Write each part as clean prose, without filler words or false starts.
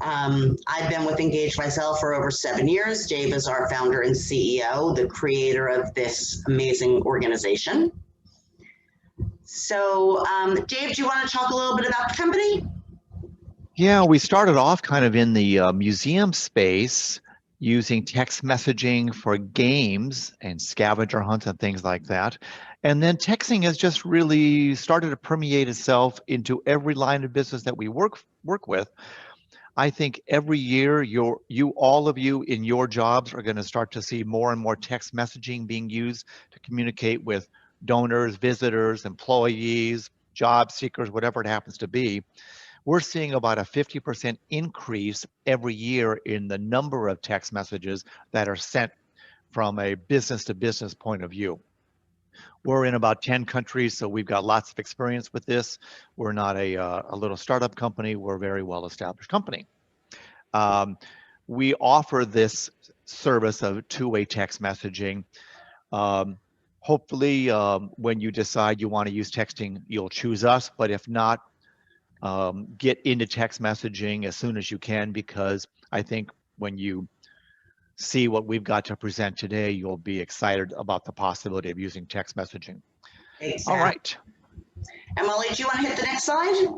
I've been with Engage myself for over 7 years. Dave is our founder and CEO, the creator of this amazing organization. So, Dave, do you want to talk a little bit about the company? Yeah, we started off kind of in the museum space using text messaging for games and scavenger hunts and things like that. And then texting has just really started to permeate itself into every line of business that we work with. I think every year all of you in your jobs are going to start to see more and more text messaging being used to communicate with donors, visitors, employees, job seekers, whatever it happens to be. We're seeing about a 50% increase every year in the number of text messages that are sent from a business to business point of view. We're in about 10 countries, so we've got lots of experience with this. We're not a little startup company. We're a very well-established company. We offer this service of two-way text messaging. Hopefully, when you decide you want to use texting, you'll choose us, but if not, get into text messaging as soon as you can, because I think when you see what we've got to present today, you'll be excited about the possibility of using text messaging. Exactly. All right. Emily, do you want to hit the next slide?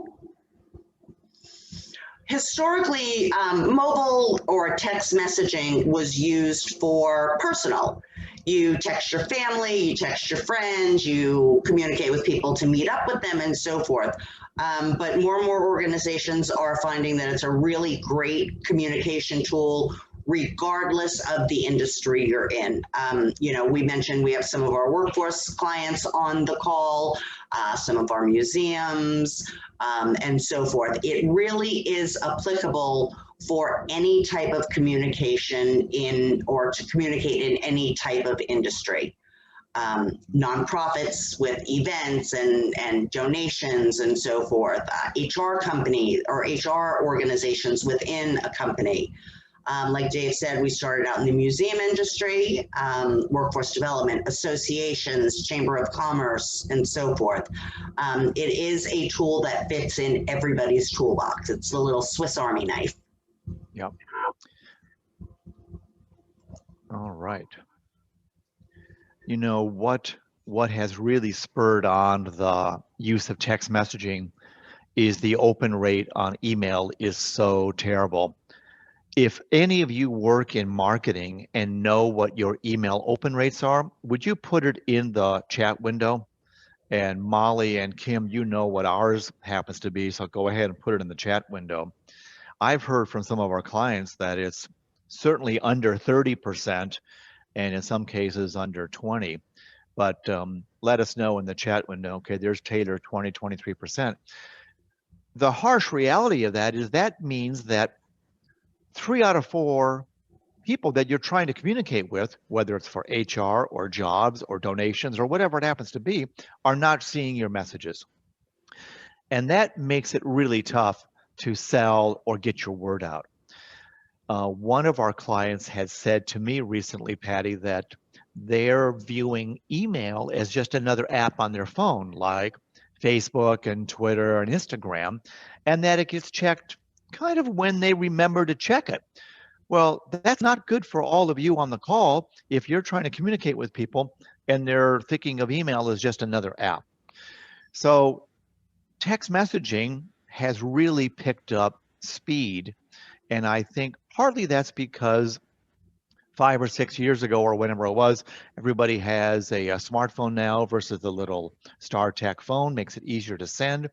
Historically, mobile or text messaging was used for personal. You text your family, you text your friends, you communicate with people to meet up with them and so forth. But more and more organizations are finding that it's a really great communication tool regardless of the industry you're in. We mentioned we have some of our workforce clients on the call, some of our museums, and so forth. It really is applicable for any type of communication or to communicate in any type of industry. Nonprofits with events and donations and so forth, HR companies or HR organizations within a company. Like Dave said, we started out in the museum industry, workforce development, associations, chamber of commerce, and so forth. It is a tool that fits in everybody's toolbox. It's the little Swiss Army knife. Yep. All right. You know, what has really spurred on the use of text messaging is the open rate on email is so terrible. If any of you work in marketing and know what your email open rates are, would you put it in the chat window? And Molly and Kim, you know what ours happens to be, so go ahead and put it in the chat window. I've heard from some of our clients that it's certainly under 30% and in some cases under 20. But let us know in the chat window. Okay, there's Taylor, 20, 23%. The harsh reality of that is that means that 3 out of 4 people that you're trying to communicate with, whether it's for HR or jobs or donations or whatever it happens to be, are not seeing your messages. And that makes it really tough to sell or get your word out. One of our clients had said to me recently, Patty, that they're viewing email as just another app on their phone, like Facebook and Twitter and Instagram, and that it gets checked kind of when they remember to check it. Well, that's not good for all of you on the call if you're trying to communicate with people and they're thinking of email as just another app. So text messaging has really picked up speed. And I think partly that's because 5 or 6 years ago or whenever it was, everybody has a smartphone now versus the little StarTech phone, makes it easier to send.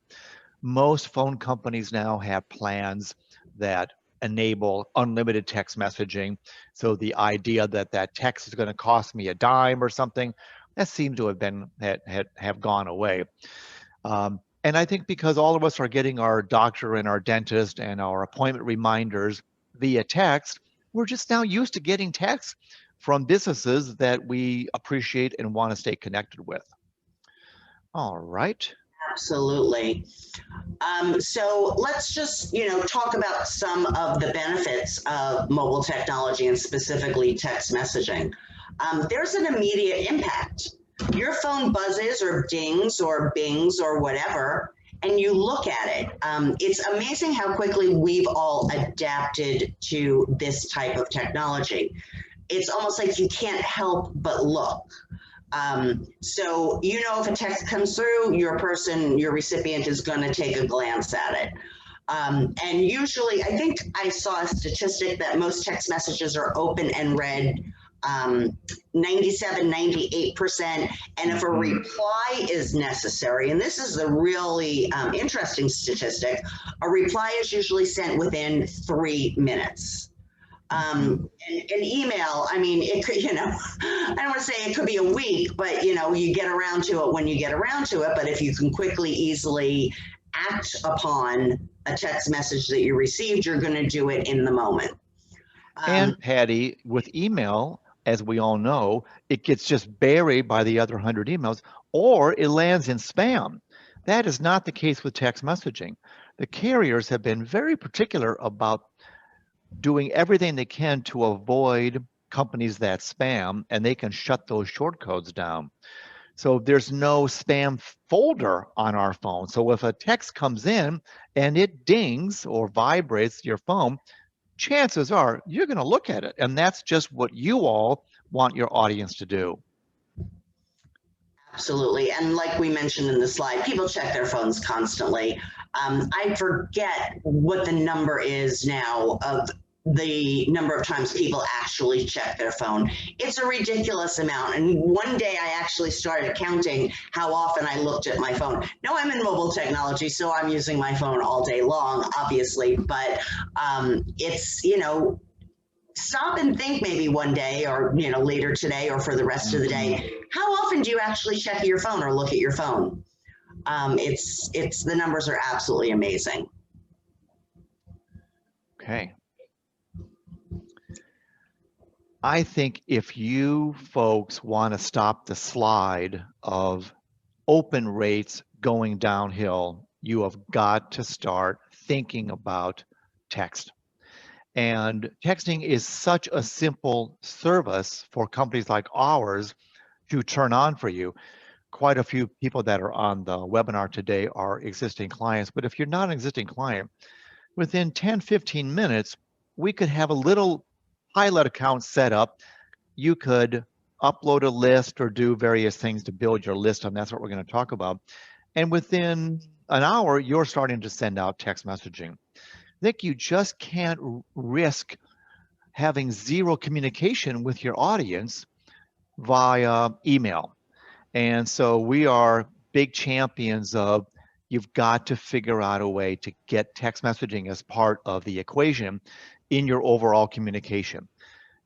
Most phone companies now have plans that enable unlimited text messaging. So the idea that that text is going to cost me a dime or something, that seemed to have been have gone away. And I think because all of us are getting our doctor and our dentist and our appointment reminders via text, we're just now used to getting texts from businesses that we appreciate and want to stay connected with. All right. Absolutely. So let's just, talk about some of the benefits of mobile technology and specifically text messaging. There's an immediate impact. Your phone buzzes or dings or bings or whatever, and you look at it, it's amazing how quickly we've all adapted to this type of technology. It's almost like you can't help but look. So you know if a text comes through, your recipient is going to take a glance at it. And usually, I think I saw a statistic that most text messages are open and read 97, 98%. And if a reply is necessary, and this is a really interesting statistic, a reply is usually sent within 3 minutes. An email, I mean, it could, I don't want to say it could be a week, but you get around to it when you get around to it. But if you can quickly, easily act upon a text message that you received, you're going to do it in the moment. And Patty, with email, as we all know, it gets just buried by the other 100 emails, or it lands in spam. That is not the case with text messaging. The carriers have been very particular about doing everything they can to avoid companies that spam, and they can shut those short codes down. So there's no spam folder on our phone. So if a text comes in and it dings or vibrates your phone, chances are you're going to look at it. And that's just what you all want your audience to do. Absolutely. And like we mentioned in the slide, people check their phones constantly. I forget what the number is now of the number of times people actually check their phone. It's a ridiculous amount. And one day I actually started counting how often I looked at my phone. Now I'm in mobile technology, so I'm using my phone all day long, obviously, but it's, stop and think maybe one day or, later today or for the rest of the day, how often do you actually check your phone or look at your phone? The numbers are absolutely amazing. Okay. I think if you folks want to stop the slide of open rates going downhill, you have got to start thinking about text. And texting is such a simple service for companies like ours to turn on for you. Quite a few people that are on the webinar today are existing clients, but if you're not an existing client, within 10, 15 minutes, we could have a little pilot account set up. You could upload a list or do various things to build your list, and that's what we're going to talk about. And within an hour, you're starting to send out text messaging. I think you just can't risk having zero communication with your audience via email. And so we are big champions of you've got to figure out a way to get text messaging as part of the equation in your overall communication.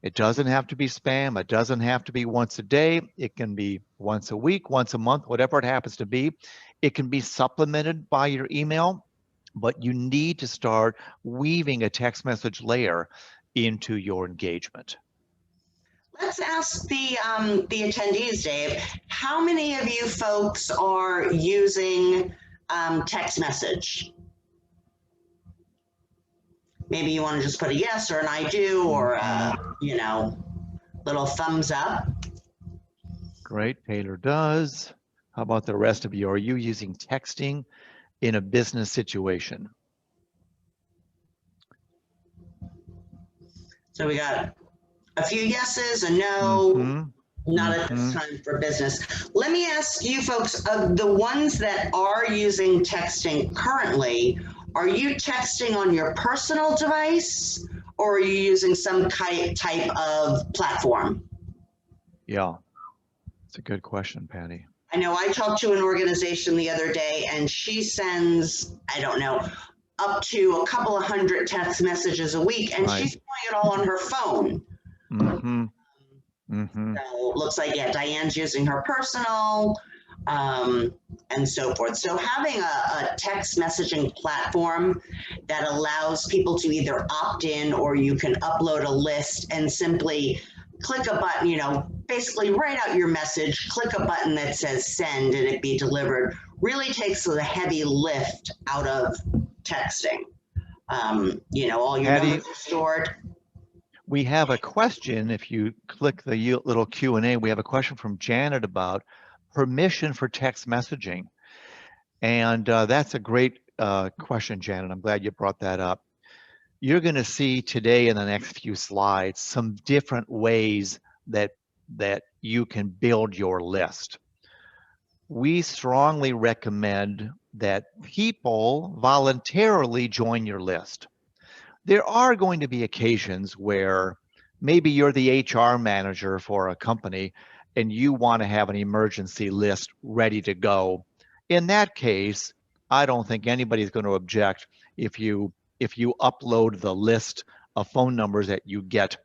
It doesn't have to be spam. It doesn't have to be once a day. It can be once a week, once a month, whatever it happens to be. It can be supplemented by your email, but you need to start weaving a text message layer into your engagement. Let's ask the attendees, Dave. How many of you folks are using text message? Maybe you want to just put a yes or an I do or a, little thumbs up. Great, Taylor does. How about the rest of you? Are you using texting in a business situation? So we got a few yeses, a no, not at this time for business. Let me ask you folks, of the ones that are using texting currently, are you texting on your personal device or are you using some type of platform? Yeah, it's a good question, Patty. I know I talked to an organization the other day and she sends, I don't know, up to a couple of hundred text messages a week, and she's doing it all on her phone. So it looks like, yeah, Diane's using her personal and so forth. So having a text messaging platform that allows people to either opt in or you can upload a list and simply click a button, basically write out your message, click a button that says send and it be delivered, really takes the heavy lift out of texting. All your numbers are stored. We have a question. If you click the little Q&A, we have a question from Janet about permission for text messaging. And that's a great question, Janet. I'm glad you brought that up. You're going to see today in the next few slides some different ways that you can build your list. We strongly recommend that people voluntarily join your list. There are going to be occasions where maybe you're the HR manager for a company and you want to have an emergency list ready to go. In that case, I don't think anybody's going to object if you upload the list of phone numbers that you get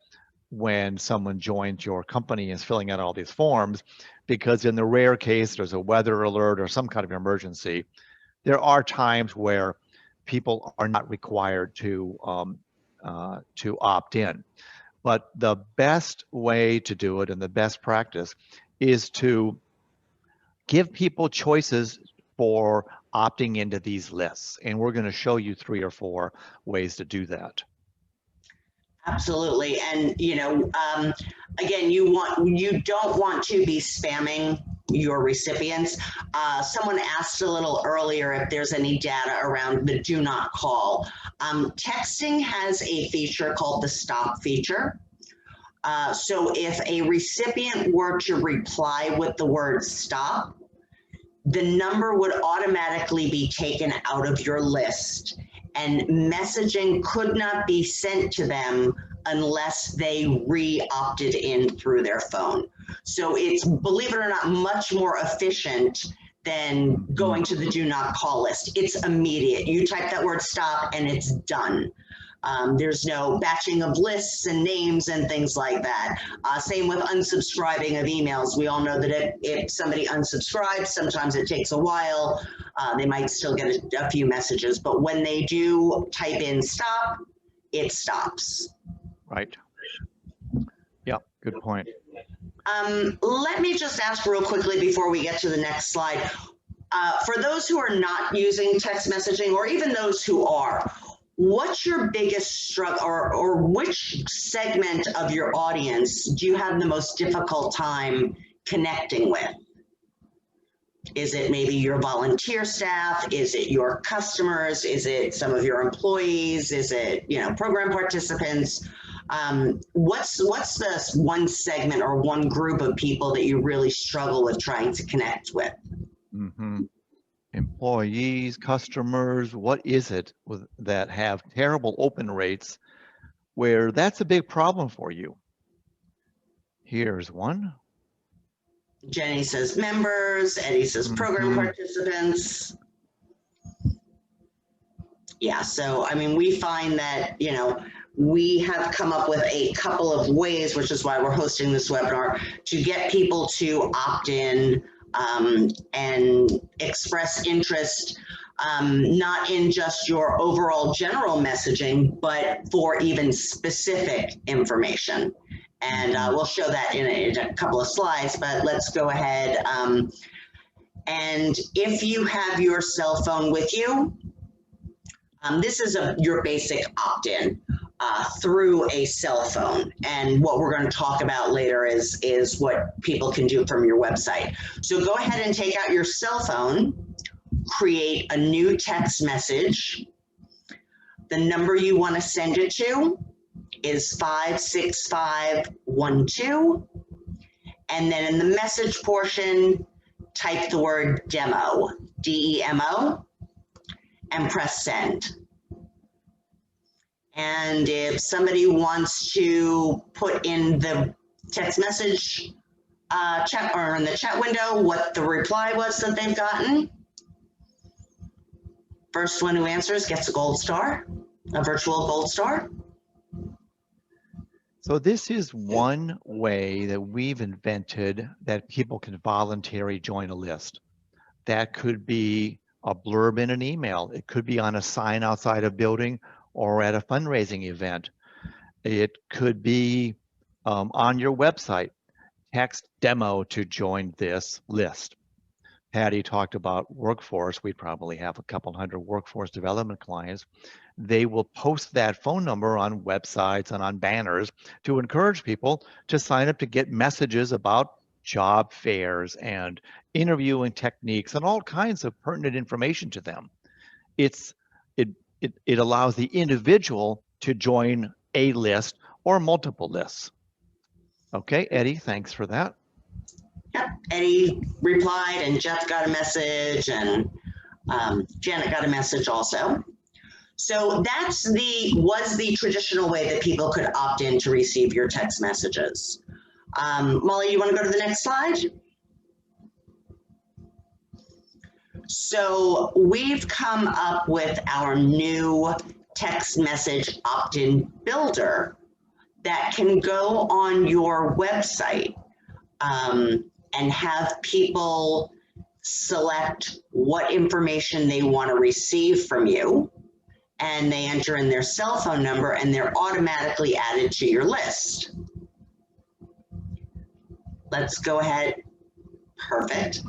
when someone joins your company and is filling out all these forms, because in the rare case there's a weather alert or some kind of emergency, there are times where people are not required to opt in. But the best way to do it and the best practice is to give people choices for opting into these lists. And we're going to show you 3 or 4 ways to do that. Absolutely. And, again, you don't want to be spamming your recipients. Someone asked a little earlier if there's any data around the do not call. Texting has a feature called the stop feature. So if a recipient were to reply with the word stop, the number would automatically be taken out of your list, and messaging could not be sent to them unless they re-opted in through their phone. So it's, believe it or not, much more efficient than going to the do not call list. It's immediate. You type that word stop and it's done. There's no batching of lists and names and things like that. Same with unsubscribing of emails. We all know that if somebody unsubscribes, sometimes it takes a while. They might still get a few messages, but when they do type in stop, it stops. Right. Yeah, good point. Let me just ask real quickly before we get to the next slide. For those who are not using text messaging, or even those who are, what's your biggest struggle, or which segment of your audience do you have the most difficult time connecting with? Is it maybe your volunteer staff? Is it your customers? Is it some of your employees? Is it, program participants? What's the one segment or one group of people that you really struggle with trying to connect with? Mm-hmm. Employees, customers, what is it that have terrible open rates where that's a big problem for you? Here's one. Jenny says members, Eddie says program participants. Yeah, so I mean, we find that, we have come up with a couple of ways, which is why we're hosting this webinar, to get people to opt in and express interest, not in just your overall general messaging, but for even specific information. And we'll show that in a couple of slides, but let's go ahead. And if you have your cell phone with you, this is your basic opt-in through a cell phone. And what we're going to talk about later is what people can do from your website. So go ahead and take out your cell phone, create a new text message. The number you want to send it to is 56512. And then in the message portion, type the word demo, D-E-M-O, and press send. And if somebody wants to put in the text message chat, or in the chat window, what the reply was that they've gotten, first one who answers gets a gold star, a virtual gold star. So this is one way that we've invented that people can voluntarily join a list. That could be a blurb in an email. It could be on a sign outside a building or at a fundraising event. It could be on your website. Text demo to join this list. Patty talked about workforce. We probably have a couple hundred workforce development clients. They will post that phone number on websites and on banners to encourage people to sign up to get messages about job fairs and interviewing techniques and all kinds of pertinent information to them. It allows the individual to join a list or multiple lists. Okay, Eddie, thanks for that. Yep, Eddie replied, and Jeff got a message, and Janet got a message also. So was the traditional way that people could opt in to receive your text messages. Molly, you want to go to the next slide? So we've come up with our new text message opt-in builder that can go on your website and have people select what information they want to receive from you, and they enter in their cell phone number, and they're automatically added to your list. Let's go ahead. Perfect.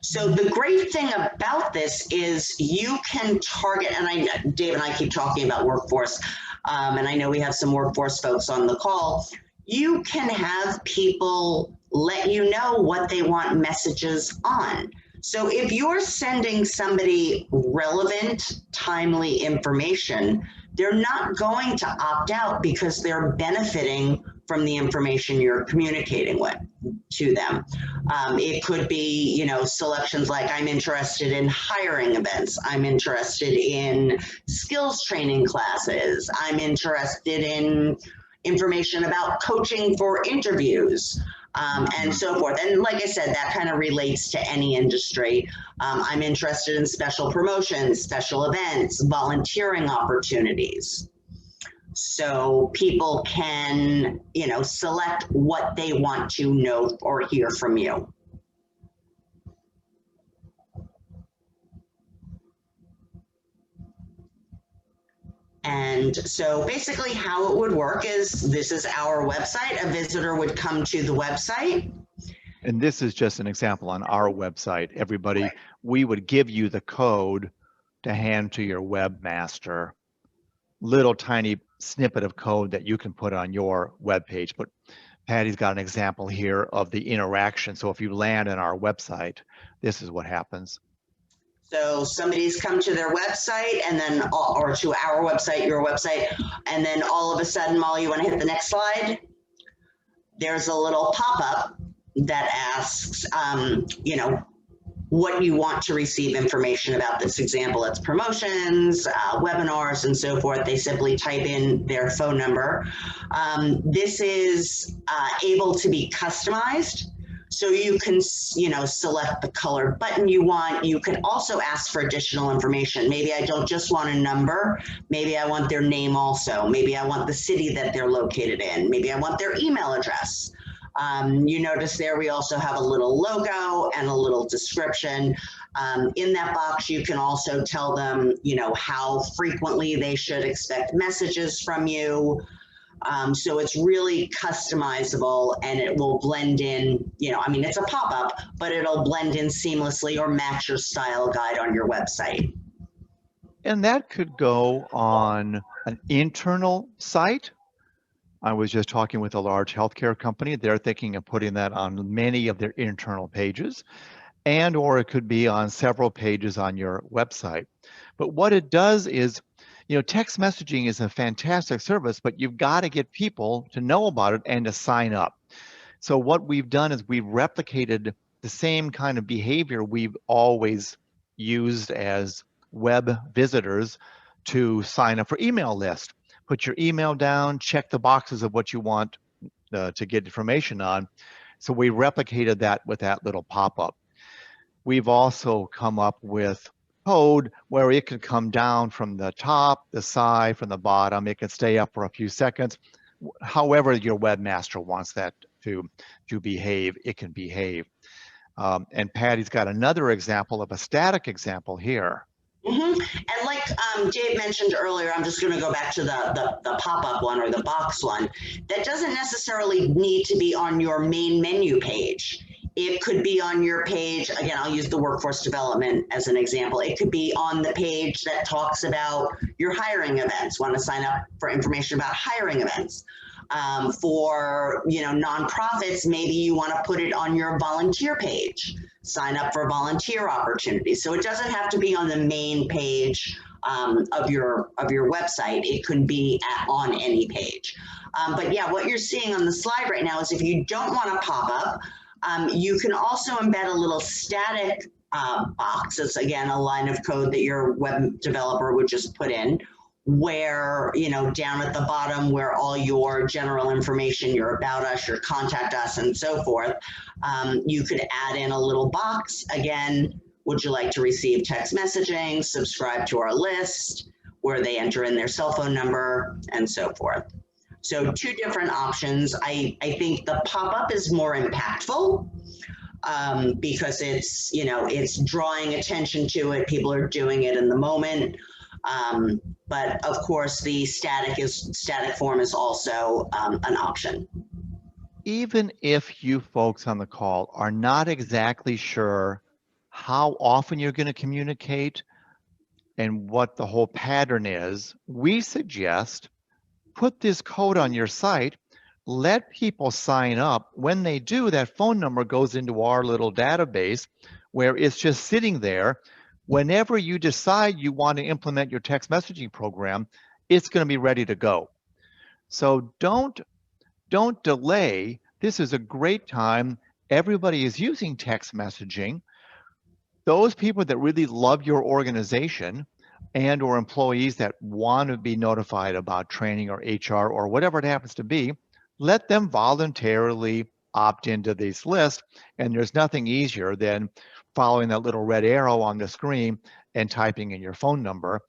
So the great thing about this is you can target, and Dave and I keep talking about workforce, and I know we have some workforce folks on the call. You can have people let you know what they want messages on. So if you're sending somebody relevant, timely information, they're not going to opt out because they're benefiting from the information you're communicating to them. It could be, you know, selections like, I'm interested in hiring events. I'm interested in skills training classes. I'm interested in information about coaching for interviews. And so forth. And like I said, that kind of relates to any industry. I'm interested in special promotions, special events, volunteering opportunities. So people can, you know, select what they want to know or hear from you. And so basically how it would work is, this is our website. A visitor would come to the website. And this is just an example on our website. Everybody, right. We would give you the code to hand to your webmaster, little tiny snippet of code that you can put on your web page. But Patty's got an example here of the interaction. So if you land on our website, this is what happens. So somebody's come to their website, and then, or to our website, your website, and then all of a sudden, Molly, you want to hit the next slide? There's a little pop-up that asks, you know, what you want to receive information about. This example, it's promotions, webinars, and so forth. They simply type in their phone number. This is able to be customized. So you can, you know, select the color button you want. You can also ask for additional information. Maybe I don't just want a number. Maybe I want their name also. Maybe I want the city that they're located in. Maybe I want their email address. You notice there we also have a little logo and a little description. In that box, you can also tell them, you know, how frequently they should expect messages from you. So it's really customizable, and it will blend in, you know, I mean, it's a pop-up, but it'll blend in seamlessly or match your style guide on your website. And that could go on an internal site. I was just talking with a large healthcare company. They're thinking of putting that on many of their internal pages, and or it could be on several pages on your website. But what it does is, you know, text messaging is a fantastic service, but you've got to get people to know about it and to sign up. So what we've done is we've replicated the same kind of behavior we've always used as web visitors to sign up for email list. Put your email down, check the boxes of what you want to get information on. So we replicated that with that little pop-up. We've also come up with code where it can come down from the top, the side, from the bottom. It can stay up for a few seconds. However your webmaster wants that to behave, it can behave. And Patty's got another example of a static example here. Mm-hmm. And like Dave mentioned earlier, I'm just going to go back to the pop-up one or the box one. That doesn't necessarily need to be on your main menu page. It could be on your page. Again, I'll use the workforce development as an example. It could be on the page that talks about your hiring events. Want to sign up for information about hiring events. For, nonprofits, maybe you want to put it on your volunteer page, sign up for volunteer opportunities. So it doesn't have to be on the main page of your website. It could be on any page. But yeah, what you're seeing on the slide right now is if you don't want a pop-up, you can also embed a little static box. It's again a line of code that your web developer would just put in, where, down at the bottom where all your general information, your about us, your contact us, and so forth, you could add in a little box. Again, would you like to receive text messaging, subscribe to our list, where they enter in their cell phone number, and so forth. So 2 different options. I think the pop-up is more impactful because it's, it's drawing attention to it. People are doing it in the moment. But of course, the static form is also an option. Even if you folks on the call are not exactly sure how often you're going to communicate and what the whole pattern is, we suggest put this code on your site, let people sign up. When they do, that phone number goes into our little database where it's just sitting there. Whenever you decide you want to implement your text messaging program, it's going to be ready to go. So don't delay. This is a great time. Everybody is using text messaging. Those people that really love your organization and or employees that want to be notified about training or HR or whatever it happens to be, let them voluntarily opt into this list. And there's nothing easier than following that little red arrow on the screen and typing in your phone number.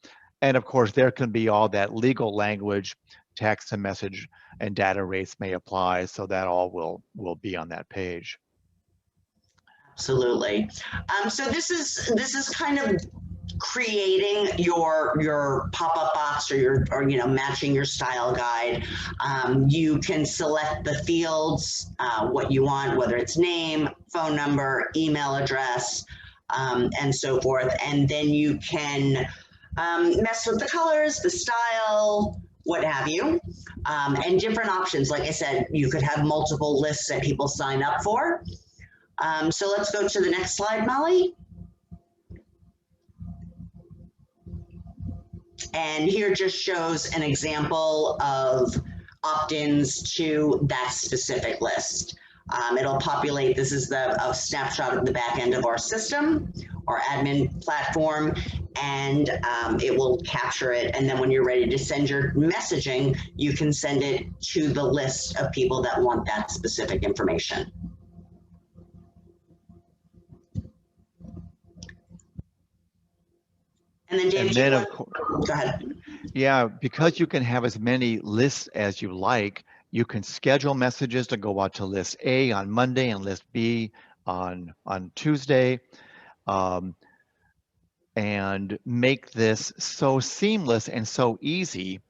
And of course, there can be all that legal language, text and message and data rates may apply. So that all will be on that page. Absolutely. So this is kind of creating your pop-up box or matching your style guide. You can select the fields, what you want, whether it's name, phone number, email address, and so forth. And then you can mess with the colors, the style, what have you, and different options. Like I said, you could have multiple lists that people sign up for. So let's go to the next slide, Molly. And here just shows an example of opt-ins to that specific list. It'll populate, this is a snapshot of the back end of our system, our admin platform, and it will capture it. And then when you're ready to send your messaging, you can send it to the list of people that want that specific information. And then, David, go ahead. Yeah, because you can have as many lists as you like, you can schedule messages to go out to list A on Monday and list B on Tuesday, and make this so seamless and so easy.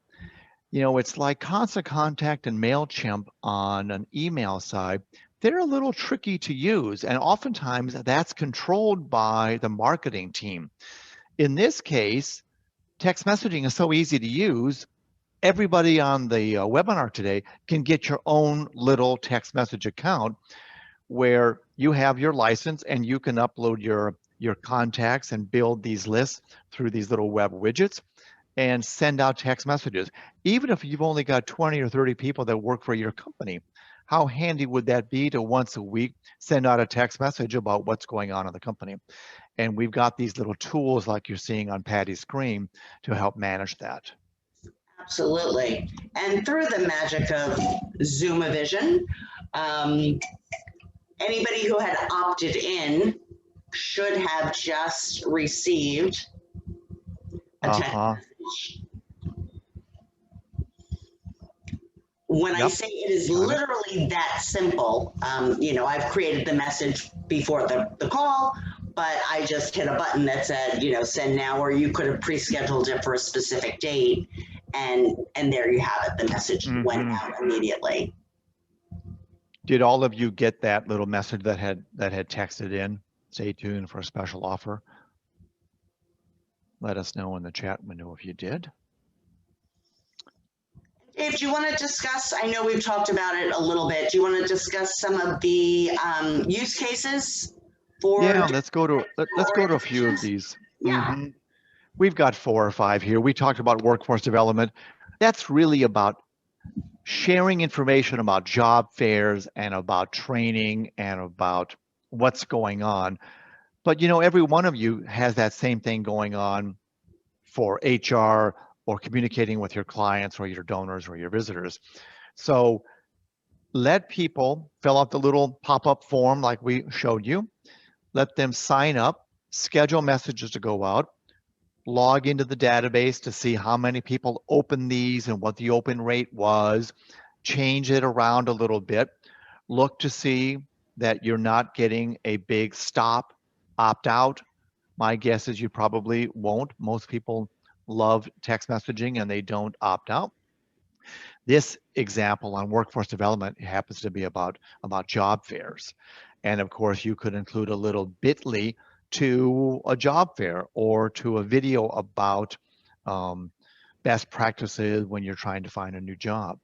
It's like Constant Contact and MailChimp on an email side. They're a little tricky to use, and oftentimes that's controlled by the marketing team. In this case, text messaging is so easy to use. Everybody on the webinar today can get your own little text message account where you have your license and you can upload your contacts and build these lists through these little web widgets and send out text messages. Even if you've only got 20 or 30 people that work for your company, how handy would that be to once a week send out a text message about what's going on in the company? And we've got these little tools like you're seeing on Patty's screen to help manage that. Absolutely. And through the magic of Zoomavision, anybody who had opted in should have just received a text message. When I say it is literally that simple, I've created the message before the call, but I just hit a button that said, send now, or you could have pre-scheduled it for a specific date, and there you have it. The message went out immediately. Did all of you get that little message that had texted in? Stay tuned for a special offer. Let us know in the chat window if you did. Dave, do you want to discuss, I know we've talked about it a little bit, do you want to discuss some of the use cases for? Yeah, let's go to a few of these. Yeah. We've got 4 or 5 here. We talked about workforce development. That's really about sharing information about job fairs and about training and about what's going on. But you know, every one of you has that same thing going on for HR or communicating with your clients or your donors or your visitors. So let people fill out the little pop-up form like we showed you. Let them sign up, schedule messages to go out, log into the database to see how many people open these and what the open rate was, change it around a little bit, look to see that you're not getting a big stop, opt out. My guess is you probably won't. Most people love text messaging and they don't opt out. This example on workforce development happens to be about job fairs. And of course, you could include a little bit.ly to a job fair or to a video about best practices when you're trying to find a new job.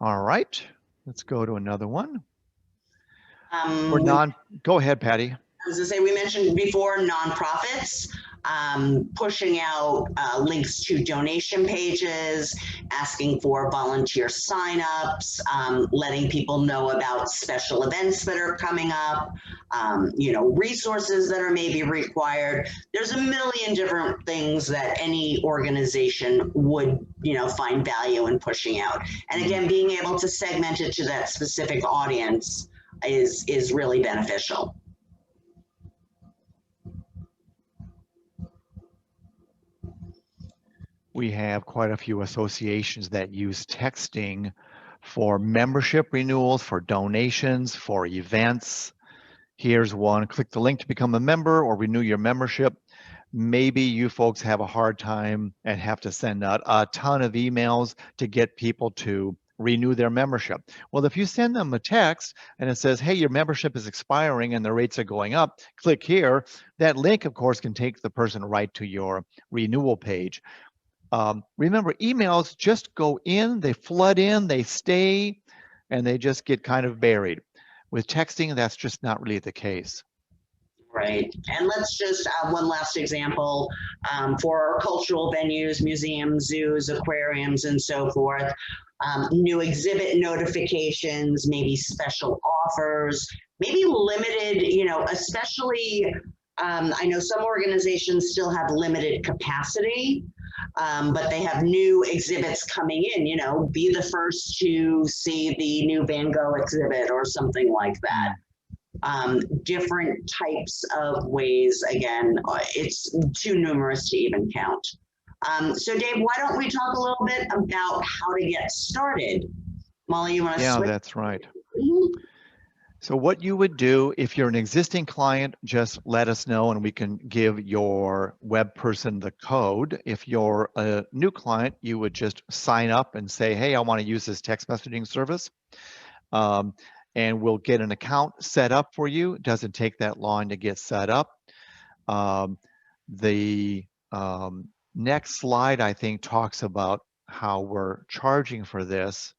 All right, let's go to another one. Go ahead, Patty. I was going to say, we mentioned before nonprofits, pushing out links to donation pages, asking for volunteer signups, letting people know about special events that are coming up, resources that are maybe required. There's a million different things that any organization would, find value in pushing out. And again, being able to segment it to that specific audience is really beneficial. We have quite a few associations that use texting for membership renewals, for donations, for events. Here's one: click the link to become a member or renew your membership. Maybe you folks have a hard time and have to send out a ton of emails to get people to renew their membership. Well, if you send them a text and it says, hey, your membership is expiring and the rates are going up, click here. That link, of course, can take the person right to your renewal page. Remember, emails just go in, they flood in, they stay, and they just get kind of buried. With texting, that's just not really the case. Right. And let's just one last example for cultural venues, museums, zoos, aquariums, and so forth. New exhibit notifications, maybe special offers, maybe limited, especially I know some organizations still have limited capacity, but they have new exhibits coming in, be the first to see the new Van Gogh exhibit or something like that. Different types of ways, again, it's too numerous to even count. So Dave, why don't we talk a little bit about how to get started? Molly, you want to switch? Yeah, that's right. So what you would do if you're an existing client, just let us know and we can give your web person the code. If you're a new client, you would just sign up and say, hey, I want to use this text messaging service. And we'll get an account set up for you. It doesn't take that long to get set up. The next slide, I think, talks about how we're charging for this.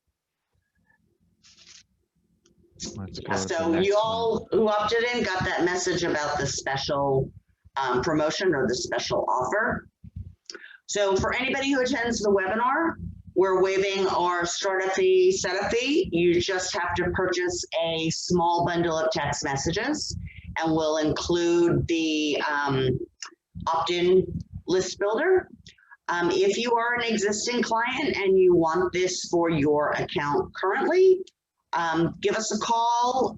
So you all who opted in got that message about the special promotion or the special offer. So for anybody who attends the webinar, we're waiving our startup fee, setup fee. You just have to purchase a small bundle of text messages, and we'll include the opt-in list builder. If you are an existing client and you want this for your account currently, give us a call,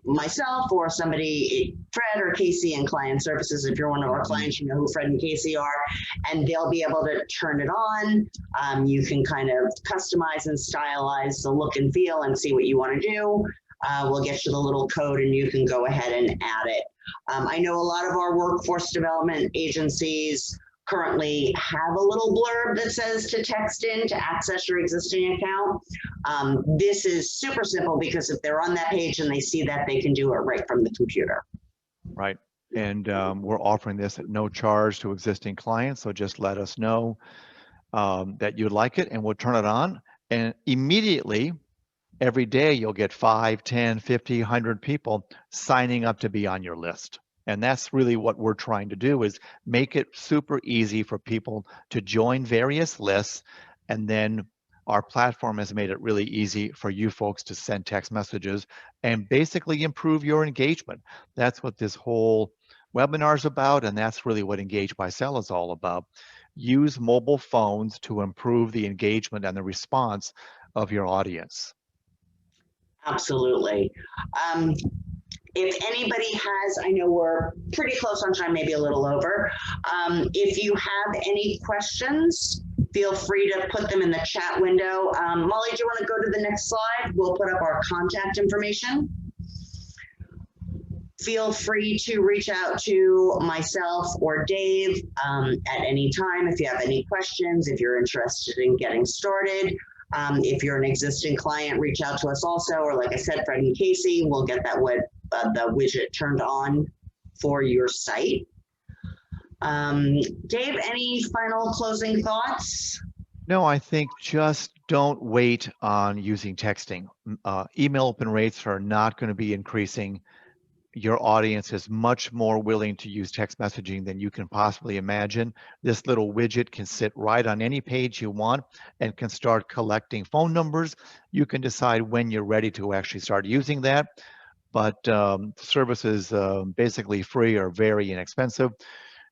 myself or somebody, Fred or Casey in client services. If you're one of our clients, you know who Fred and Casey are, and they'll be able to turn it on. You can kind of customize and stylize the look and feel and see what you want to do. We'll get you the little code and you can go ahead and add it. I know a lot of our workforce development agencies currently have a little blurb that says to text in to access your existing account. This is super simple because if they're on that page and they see that, they can do it right from the computer. Right. And we're offering this at no charge to existing clients, so just let us know. that you'd like it, and we'll turn it on. And immediately, every day, you'll get 5, 10, 50, 100 people signing up to be on your list. And that's really what we're trying to do, is make it super easy for people to join various lists. And then our platform has made it really easy for you folks to send text messages and basically improve your engagement. That's what this whole webinar is about, and that's really what Engage by Cell is all about. Use mobile phones to improve the engagement and the response of your audience. Absolutely. If anybody has, I know we're pretty close on time, maybe a little over. If you have any questions, feel free to put them in the chat window. Molly, do you want to go to the next slide? We'll put up our contact information. Feel free to reach out to myself or Dave at any time if you have any questions, if you're interested in getting started. If you're an existing client, reach out to us also, or like I said, Fred and Casey, we'll get that the widget turned on for your site. Dave, any final closing thoughts? No, I think just don't wait on using texting. Email open rates are not going to be increasing. Your audience is much more willing to use text messaging than you can possibly imagine. This little widget can sit right on any page you want and can start collecting phone numbers. You can decide when you're ready to actually start using that. But the service is basically free or very inexpensive.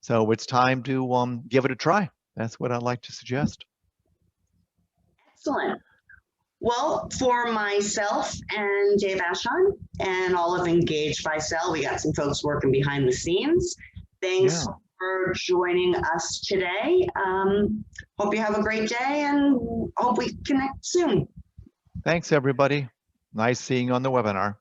So it's time to give it a try. That's what I'd like to suggest. Excellent. Well, for myself and Dave Ashon and all of Engage by Cell, we got some folks working behind the scenes. Thanks for joining us today. Hope you have a great day and hope we connect soon. Thanks, everybody. Nice seeing you on the webinar.